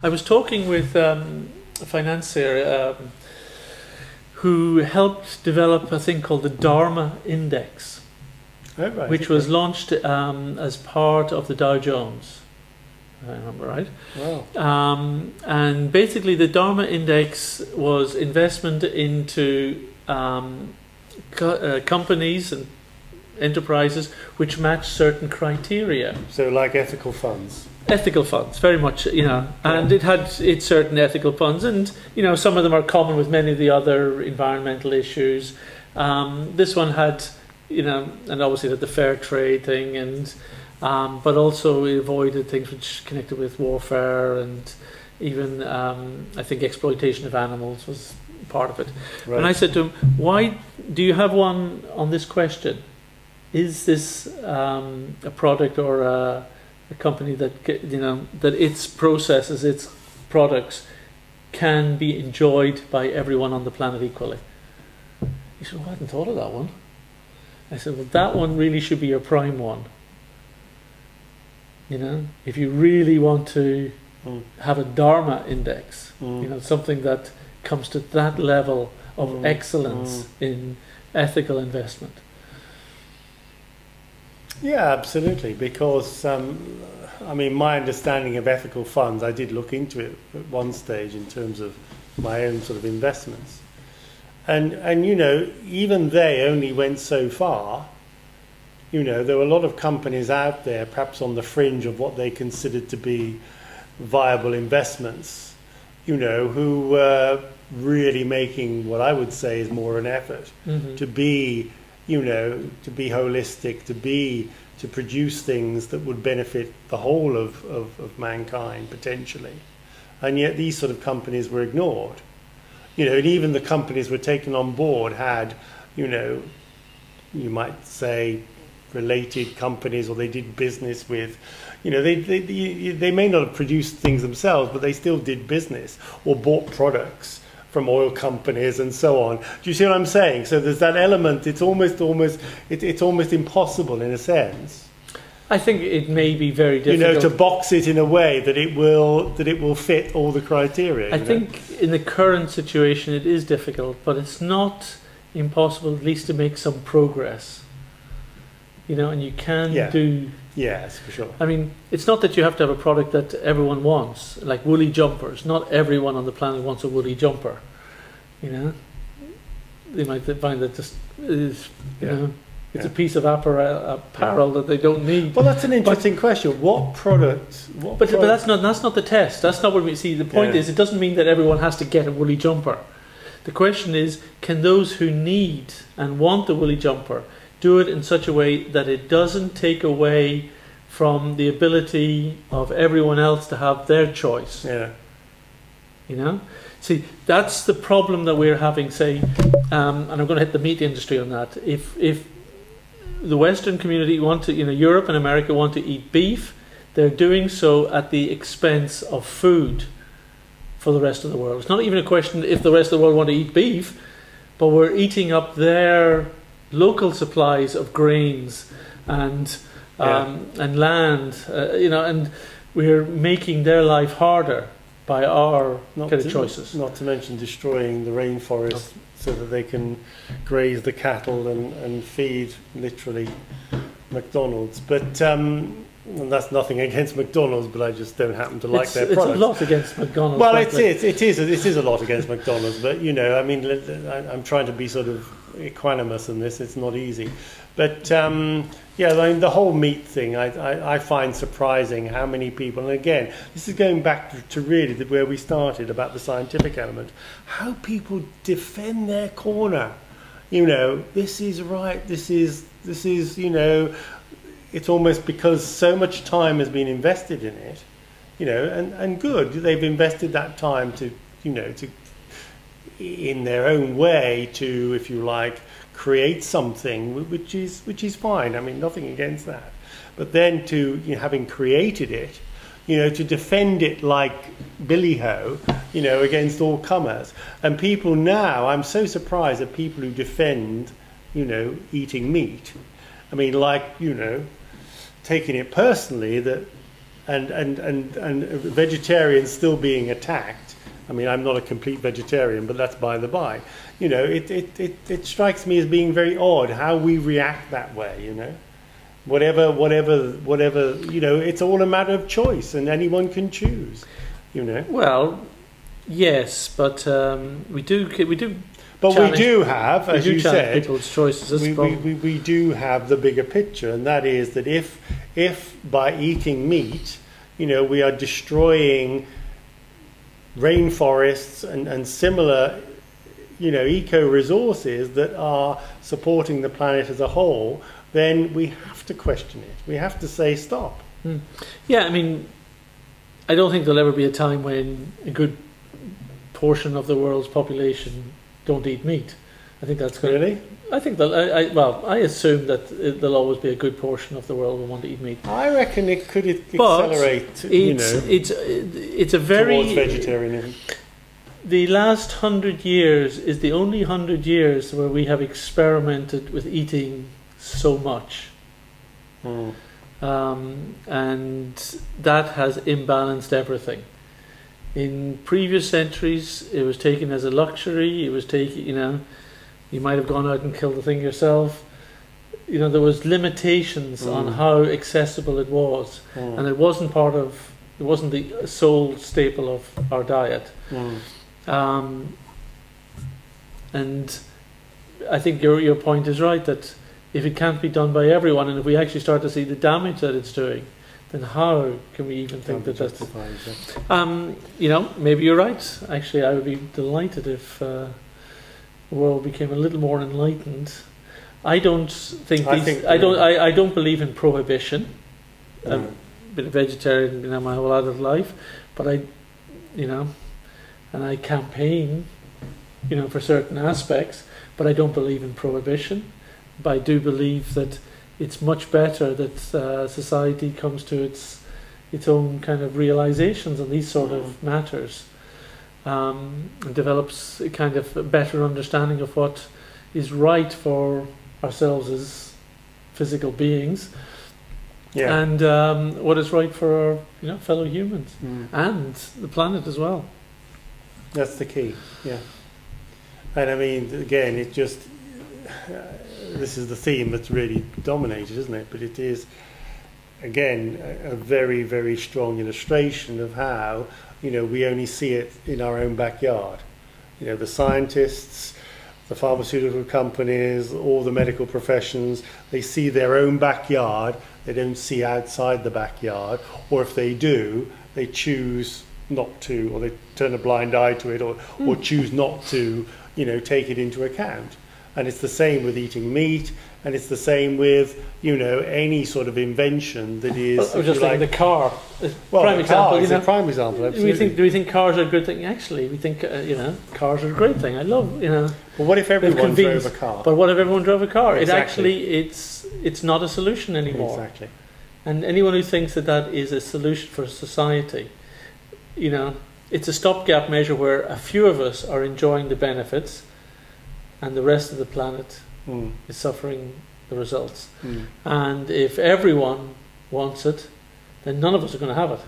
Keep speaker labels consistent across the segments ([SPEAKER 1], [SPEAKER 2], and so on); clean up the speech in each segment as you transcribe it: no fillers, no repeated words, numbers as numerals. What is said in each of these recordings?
[SPEAKER 1] I was talking with a financier who helped develop a thing called the Dharma Index,
[SPEAKER 2] right,
[SPEAKER 1] which was launched as part of the Dow Jones, if I remember right.
[SPEAKER 2] Wow.
[SPEAKER 1] And basically the Dharma Index was investment into companies and enterprises which match certain criteria.
[SPEAKER 2] So like ethical funds.
[SPEAKER 1] Ethical funds, very much, and it had its certain ethical funds, and some of them are common with many of the other environmental issues. This one had, and obviously had the fair trade thing, and but also it avoided things which connected with warfare and even I think exploitation of animals was part of it. Right. And I said to him, "Why do you have one on this question? Is this a product or a company that that its processes, its products can be enjoyed by everyone on the planet equally?" He said, "Well, I hadn't thought of that one." I said, "Well, that one really should be your prime one. If you really want to have a Dharma Index, something that comes to that level of excellence in ethical investment."
[SPEAKER 2] Yeah, absolutely. Because my understanding of ethical funds, I did look into it at one stage in terms of my own sort of investments, and even they only went so far. There were a lot of companies out there, perhaps on the fringe of what they considered to be viable investments, who were really making what I would say is more an effort to be. To be holistic, to produce things that would benefit the whole of mankind potentially, and yet these sort of companies were ignored. And even the companies were taken on board had, you might say, related companies, or they did business with, they may not have produced things themselves, but they still did business or bought products from oil companies and so on. Do you see what I'm saying? So there's that element. It's almost impossible in a sense.
[SPEAKER 1] I think it may be very difficult.
[SPEAKER 2] To box it in a way that it will fit all the criteria.
[SPEAKER 1] I think in the current situation it is difficult, but it's not impossible at least to make some progress. And you can do.
[SPEAKER 2] Yes, for sure.
[SPEAKER 1] I mean, it's not that you have to have a product that everyone wants, like woolly jumpers. Not everyone on the planet wants a woolly jumper. They might find that just is, it's a piece of apparel that they don't need.
[SPEAKER 2] Well, that's an interesting question. What product?
[SPEAKER 1] But that's not the test. That's not what we see. The point is, it doesn't mean that everyone has to get a woolly jumper. The question is, can those who need and want the woolly jumper do it in such a way that it doesn't take away from the ability of everyone else to have their choice?
[SPEAKER 2] Yeah.
[SPEAKER 1] See, that's the problem that we're having, say, and I'm going to hit the meat industry on that. If the Western community want to, Europe and America want to eat beef, they're doing so at the expense of food for the rest of the world. It's not even a question if the rest of the world want to eat beef, but we're eating up their local supplies of grains and land, and we're making their life harder by our choices.
[SPEAKER 2] Not to mention destroying the rainforest so that they can graze the cattle and feed literally McDonald's. But and that's nothing against McDonald's, but I just don't happen to like their products.
[SPEAKER 1] It's a lot against McDonald's.
[SPEAKER 2] Well, it is a lot against McDonald's, but I'm trying to be sort of equanimous in this. It's not easy, but the whole meat thing I find surprising how many people, and again this is going back to really where we started about the scientific element, how people defend their corner. This is right, this is it's almost because so much time has been invested in it, and good, they've invested that time to in their own way to, if you like, create something which is fine. I mean, nothing against that. But then to having created it, to defend it like billy-ho, against all comers. And people now, I'm so surprised at people who defend, eating meat. I mean, taking it personally that and vegetarians still being attacked. I mean, I'm not a complete vegetarian, but that's by the by. You know, it strikes me as being very odd how we react that way, you know. Whatever, you know, it's all a matter of choice, and anyone can choose, you know.
[SPEAKER 1] Well, yes, but we do.
[SPEAKER 2] But we do have, as you said,
[SPEAKER 1] people's choices.
[SPEAKER 2] We do have the bigger picture, and that is that if by eating meat, you know, we are destroying rainforests and similar, you know, eco-resources that are supporting the planet as a whole, then we have to question it. We have to say stop.
[SPEAKER 1] Yeah, I mean, I don't think there'll ever be a time when a good portion of the world's population don't eat meat. I think that's going
[SPEAKER 2] really.
[SPEAKER 1] I think that I assume that there'll always be a good portion of the world will want to eat meat.
[SPEAKER 2] I reckon it could accelerate. You know,
[SPEAKER 1] it's a very
[SPEAKER 2] towards vegetarianism.
[SPEAKER 1] The last 100 years is the only 100 years where we have experimented with eating so much. And that has imbalanced everything. In previous centuries, it was taken as a luxury. It was taken, you know, you might have gone out and killed the thing yourself. You know, there was limitations on how accessible it was, and it wasn't the sole staple of our diet. And I think your point is right, that if it can't be done by everyone, and if we actually start to see the damage that it's doing, then how can we even think that that's... you know, maybe you're right. Actually, I would be delighted if the world became a little more enlightened. I don't think I don't believe in prohibition. I've been a vegetarian, you know, my whole adult life, but and I campaign, you know, for certain aspects, but I don't believe in prohibition. But I do believe that it's much better that society comes to its own kind of realizations on these sort of matters, and develops a kind of better understanding of what is right for ourselves as physical beings, and what is right for our, you know, fellow humans and the planet as well.
[SPEAKER 2] That's the key, yeah. And I mean, again, it just this is the theme that's really dominated, isn't it? But it is, again, a very, very strong illustration of how, you know, we only see it in our own backyard. You know, the scientists, the pharmaceutical companies, all the medical professions, they see their own backyard. They don't see outside the backyard, or if they do, they choose not to, or they turn a blind eye to it, or choose not to, you know, take it into account. And it's the same with eating meat, and it's the same with, you know, any sort of invention that is.
[SPEAKER 1] Well, I was just thinking the car.
[SPEAKER 2] Well,
[SPEAKER 1] prime example.
[SPEAKER 2] Is a prime example. Absolutely.
[SPEAKER 1] Do we think cars are a good thing? Actually, we think you know, cars are a great thing. I love, you know.
[SPEAKER 2] But what if everyone drove a car?
[SPEAKER 1] But what if everyone drove a car?
[SPEAKER 2] Exactly.
[SPEAKER 1] It's not a solution anymore.
[SPEAKER 2] Exactly.
[SPEAKER 1] And anyone who thinks that that is a solution for society, you know, it's a stopgap measure where a few of us are enjoying the benefits, and the rest of the planet is suffering the results. And if everyone wants it, then none of us are going to have it,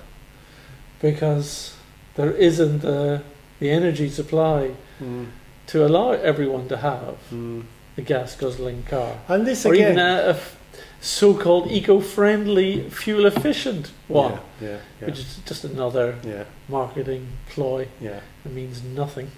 [SPEAKER 1] because there isn't the energy supply to allow everyone to have a gas-guzzling car,
[SPEAKER 2] and this
[SPEAKER 1] or
[SPEAKER 2] again,
[SPEAKER 1] even a so-called eco-friendly, fuel-efficient one, which is just another marketing ploy. It means nothing.